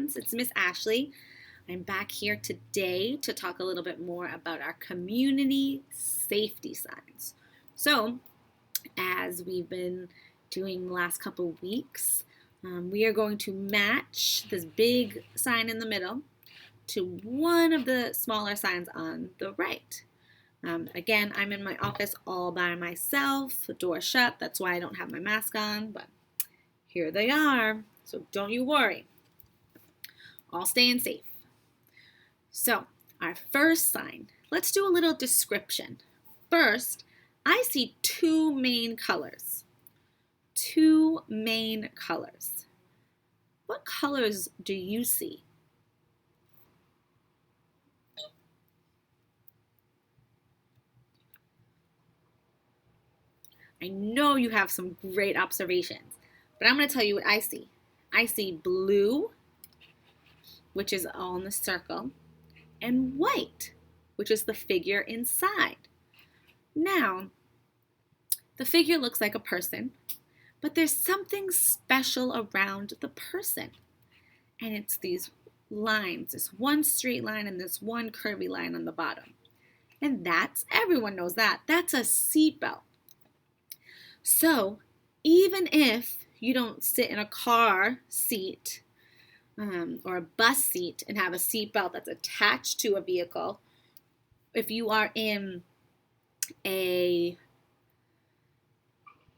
friends, it's Miss Ashley. I'm back here today to talk a little bit more about our community safety signs. So, as we've been doing the last couple of weeks, we are going to match this big sign in the middle to one of the smaller signs on the right. Again, I'm in my office all by myself, the door shut, that's why I don't have my mask on, but here they are, so don't you worry. All staying safe. So, our first sign, let's do a little description. First, I see two main colors. Two main colors. What colors do you see? I know you have some great observations, but I'm going to tell you what I see. I see blue, which is all in the circle, and white, which is the figure inside. Now, the figure looks like a person, but there's something special around the person. And it's these lines, this one straight line and this one curvy line on the bottom. And everyone knows that's a seatbelt. So, even if you don't sit in a car seat or a bus seat and have a seatbelt that's attached to a vehicle, if you are in a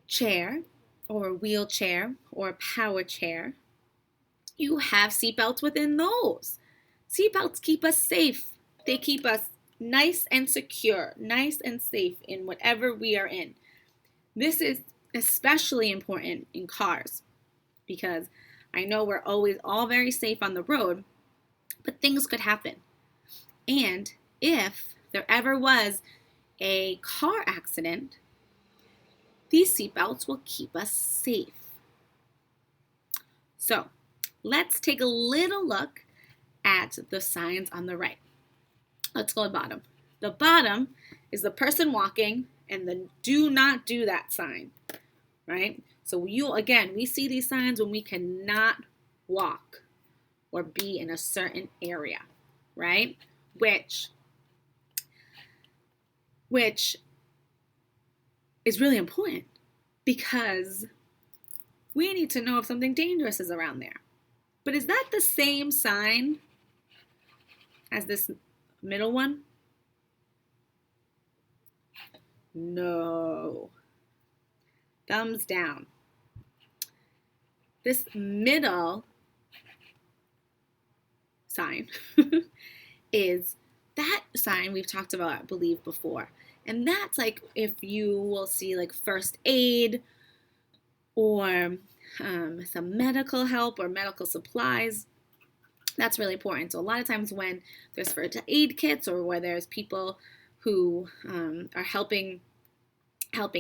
chair or a wheelchair or a power chair, you have seatbelts within those. Seatbelts keep us safe. They keep us nice and secure, nice and safe in whatever we are in. This is especially important in cars because I know we're always all very safe on the road, but things could happen. And if there ever was a car accident, these seatbelts will keep us safe. So, let's take a little look at the signs on the right. Let's go to the bottom. The bottom is the person walking and the do not do that sign, right? So we see these signs when we cannot walk or be in a certain area, right? Which is really important because we need to know if something dangerous is around there. But is that the same sign as this middle one? No. Thumbs down. This middle sign is that sign we've talked about, I believe, before. And that's like if you will see like first aid or some medical help or medical supplies. That's really important. So a lot of times when there's first aid kits or where there's people who are helping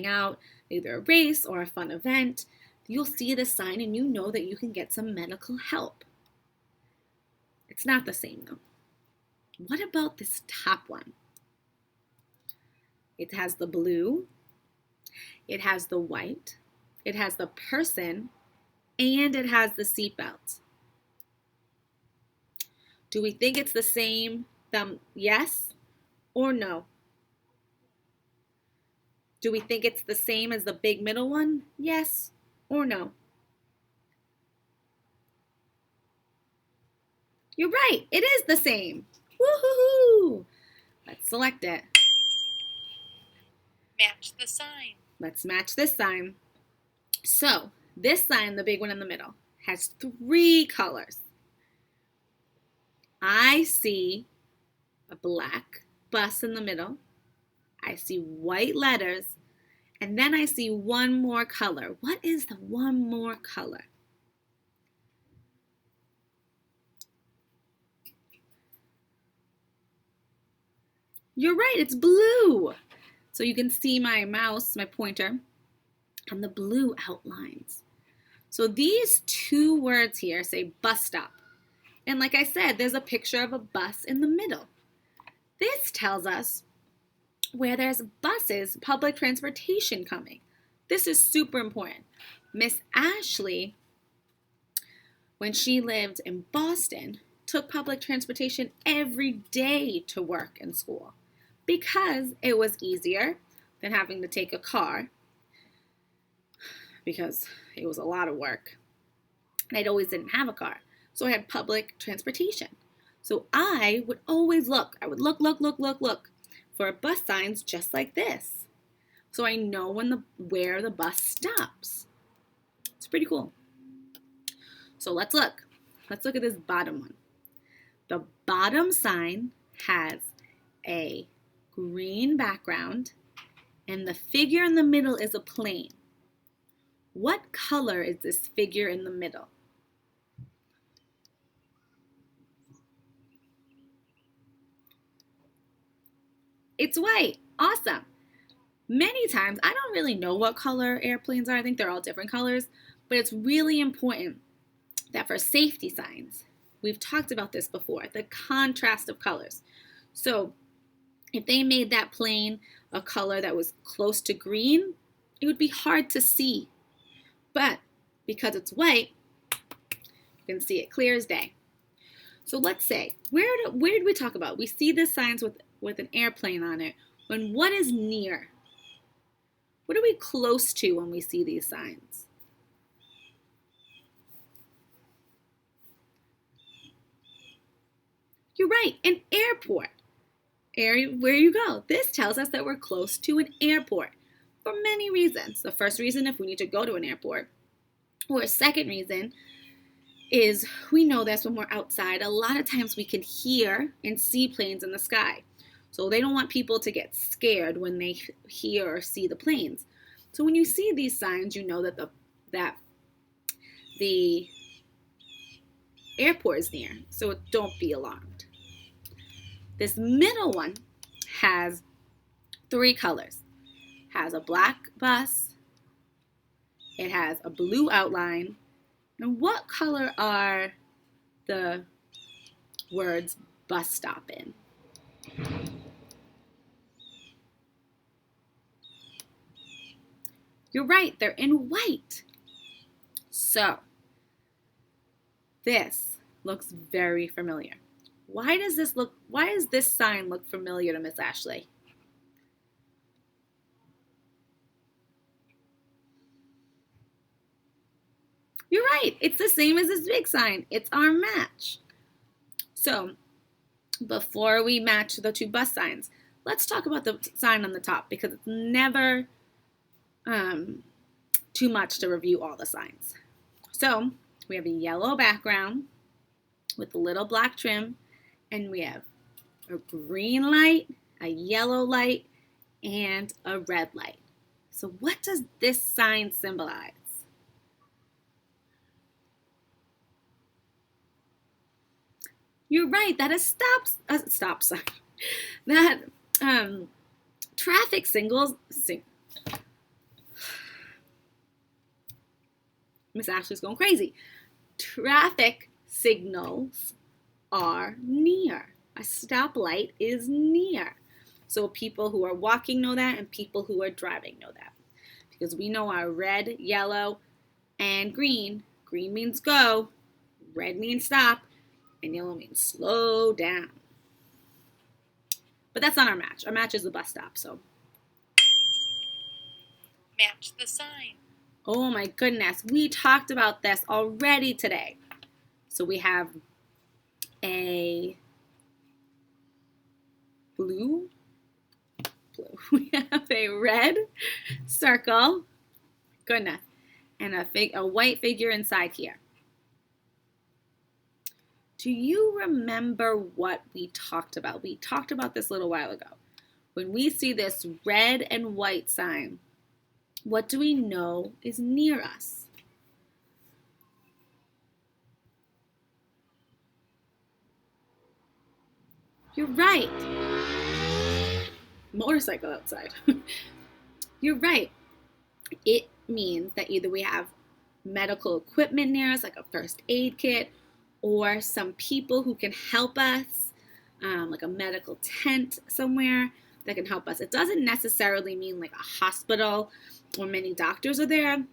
out, either a race or a fun event, you'll see this sign and you know that you can get some medical help. It's not the same though. What about this top one? It has the blue, it has the white, it has the person, and it has the seatbelt. Do we think it's the same? Yes or no? Do we think it's the same as the big middle one? Yes or no? You're right, it is the same. Woo-hoo-hoo! Let's select it. Match the sign. Let's match this sign. So, this sign, the big one in the middle, has three colors. I see a black bus in the middle. I see white letters. And then I see one more color. What is the one more color? You're right, it's blue. So you can see my mouse, my pointer, and the blue outlines. So these two words here say bus stop. And like I said, there's a picture of a bus in the middle. This tells us where there's buses, public transportation coming. This is super important. Miss Ashley when she lived in Boston, took public transportation every day to work and school because it was easier than having to take a car because it was a lot of work. And I always didn't have a car. So I had public transportation. So I would always look. I would look for bus signs just like this. So I know where the bus stops. It's pretty cool. So let's look. Let's look at this bottom one. The bottom sign has a green background, and the figure in the middle is a plane. What color is this figure in the middle? It's white. Awesome. Many times, I don't really know what color airplanes are. I think they're all different colors, but it's really important that for safety signs, we've talked about this before, the contrast of colors. So if they made that plane a color that was close to green, it would be hard to see. But because it's white, you can see it clear as day. So let's say, where did we talk about? We see the signs with an airplane on it. When what is near? What are we close to when we see these signs? You're right, an airport. Where you go. This tells us that we're close to an airport for many reasons. The first reason, if we need to go to an airport, or a second reason, is we know this when we're outside. A lot of times we can hear and see planes in the sky. So they don't want people to get scared when they hear or see the planes. So when you see these signs, you know that the airport is near. So don't be alarmed. This middle one has 3 colors. It has a black bus. It has a blue outline. And what color are the words bus stop in? You're right, they're in white. So, this looks very familiar. Why does this sign look familiar to Miss Ashley? You're right, it's the same as this big sign. It's our match. So, before we match the 2 bus signs, let's talk about the sign on the top because it's never too much to review all the signs. So, we have a yellow background with a little black trim, and we have a green light, a yellow light, and a red light. So what does this sign symbolize? You're right, that is stop sign. That traffic signals. Miss Ashley's going crazy. Traffic signals are near. A stoplight is near. So people who are walking know that, and people who are driving know that. Because we know our red, yellow, and green. Green means go, red means stop, and yellow means slow down. But that's not our match. Our match is the bus stop, so. Match the sign. Oh my goodness, we talked about this already today. So we have a blue. We have a red circle, goodness, and a white figure inside here. Do you remember what we talked about? We talked about this a little while ago. When we see this red and white sign, what do we know is near us? You're right. Motorcycle outside. You're right. It means that either we have medical equipment near us, like a first aid kit, or some people who can help us, like a medical tent somewhere that can help us. It doesn't necessarily mean like a hospital or many doctors are there,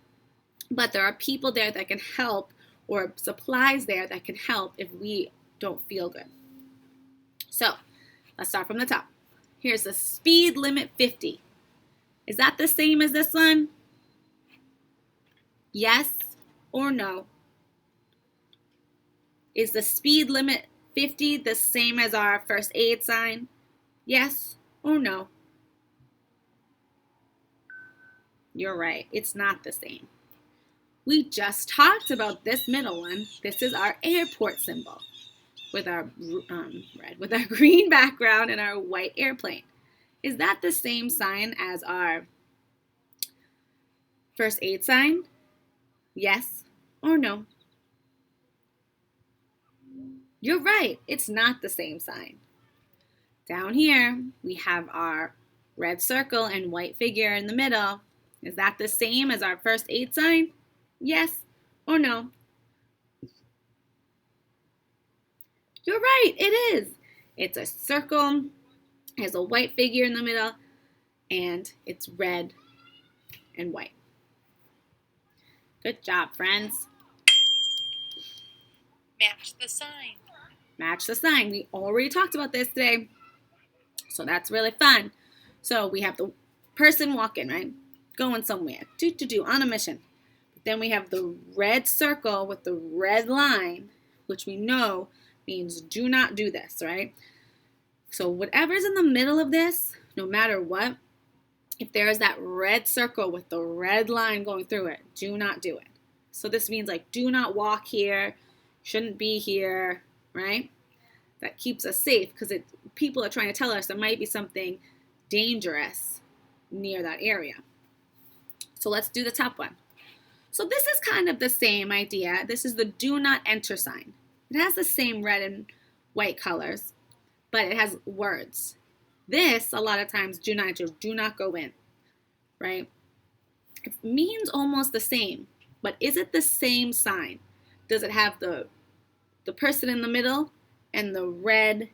but there are people there that can help or supplies there that can help if we don't feel good. So let's start from the top. Here's the speed limit 50. Is that the same as this one? Yes or no? Is the speed limit 50 the same as our first aid sign? Yes or no? You're right, it's not the same. We just talked about this middle one. This is our airport symbol with our green background and our white airplane. Is that the same sign as our first aid sign? Yes or no? You're right, it's not the same sign. Down here, we have our red circle and white figure in the middle. Is that the same as our first aid sign? Yes or no? You're right, it is. It's a circle, has a white figure in the middle, and it's red and white. Good job, friends. Match the sign. Match the sign. We already talked about this today, so that's really fun. So we have the person walking, right? Going somewhere, on a mission. Then we have the red circle with the red line, which we know means do not do this, right? So whatever's in the middle of this, no matter what, if there is that red circle with the red line going through it, do not do it. So this means like do not walk here, shouldn't be here, right? That keeps us safe because people are trying to tell us there might be something dangerous near that area. So let's do the top one. So this is kind of the same idea. This is the do not enter sign. It has the same red and white colors, but it has words. This, a lot of times, do not enter, do not go in, right? It means almost the same, but is it the same sign? Does it have the person in the middle and the red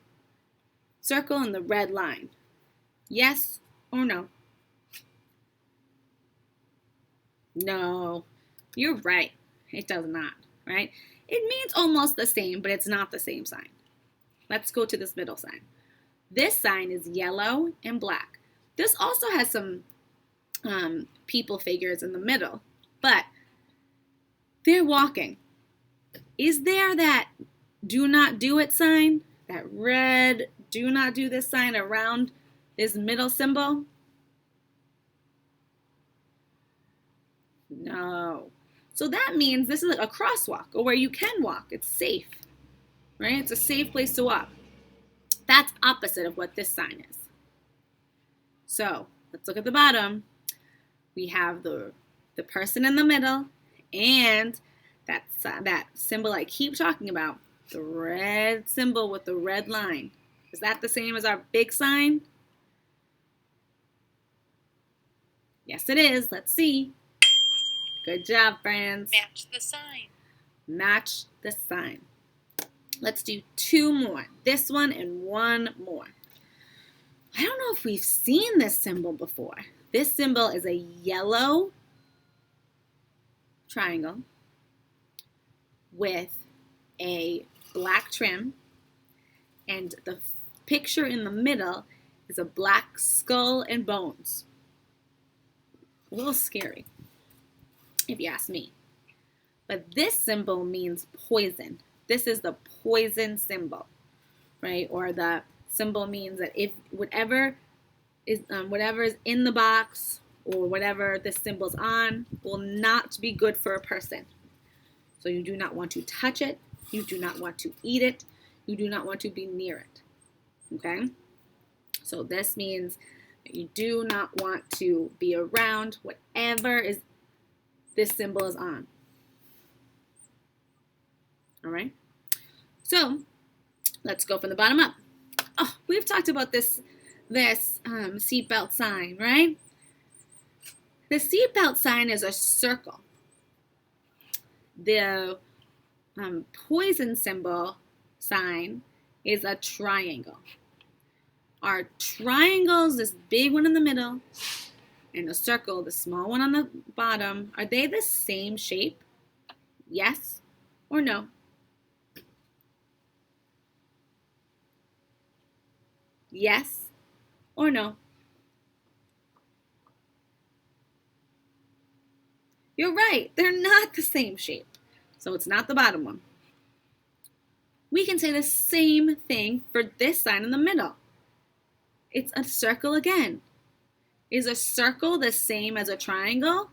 circle and the red line? Yes or no? No, you're right. It does not, right? It means almost the same, but it's not the same sign. Let's go to this middle sign. This sign is yellow and black. This also has some people figures in the middle, but they're walking. Is there that do not do it sign? That red do not do this sign around this middle symbol? No. So that means this is like a crosswalk or where you can walk. It's safe, right? It's a safe place to walk. That's opposite of what this sign is. So let's look at the bottom. We have the person in the middle and that symbol I keep talking about, the red symbol with the red line. Is that the same as our big sign? Yes, it is. Let's see. Good job, friends. Match the sign. Match the sign. Let's do two more. This one and one more. I don't know if we've seen this symbol before. This symbol is a yellow triangle with a black trim, and the picture in the middle is a black skull and bones. A little scary, if you ask me. But this symbol means poison. This is the poison symbol, right? Or the symbol means that if whatever is in the box or whatever this symbol's on will not be good for a person. So you do not want to touch it. You do not want to eat it. You do not want to be near it. Okay? So this means that you do not want to be around whatever is this symbol is on. All right? So let's go from the bottom up. Oh, we've talked about this seatbelt sign, right? The seatbelt sign is a circle. The poison symbol sign is a triangle. Our triangle is this big one in the middle, and a circle, the small one on the bottom. Are they the same shape? Yes or no? Yes or no? You're right, they're not the same shape. So it's not the bottom one. We can say the same thing for this sign in the middle. It's a circle again. Is a circle the same as a triangle?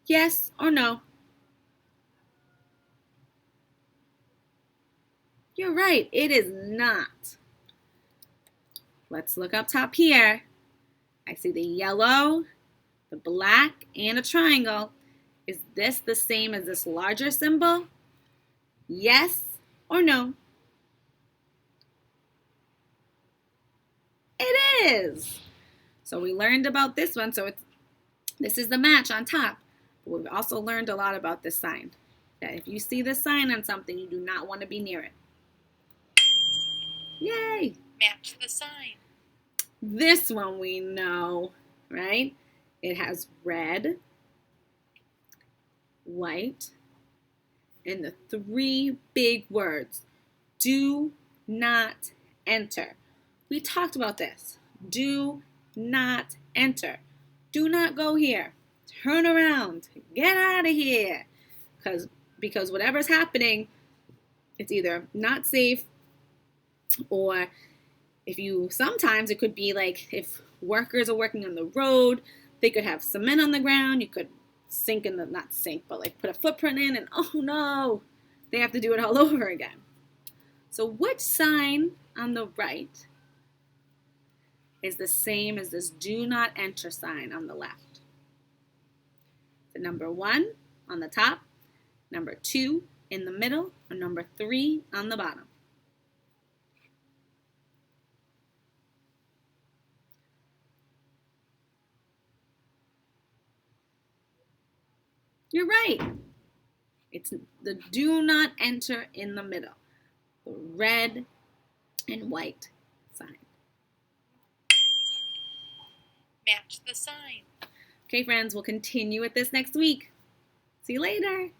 Yes or no? You're right, it is not. Let's look up top here. I see the yellow, the black, and a triangle. Is this the same as this larger symbol? Yes or no? It is. So we learned about this one. So this is the match on top. But we've also learned a lot about this sign. That if you see this sign on something, you do not want to be near it. Yay! Match the sign. This one we know, right? It has red, white, and the three big words. Do not enter. We talked about this. Do not enter. Do not go here. Turn around. Get out of here. Because whatever's happening, it's either not safe, or sometimes it could be like if workers are working on the road, they could have cement on the ground. You could not sink, but like put a footprint in, and oh no, they have to do it all over again. So which sign on the right is the same as this do not enter sign on the left? The number 1 on the top, number 2 in the middle, or number 3 on the bottom? You're right. It's the do not enter in the middle, the red and white sign. Match the sign. Okay, friends, we'll continue with this next week. See you later.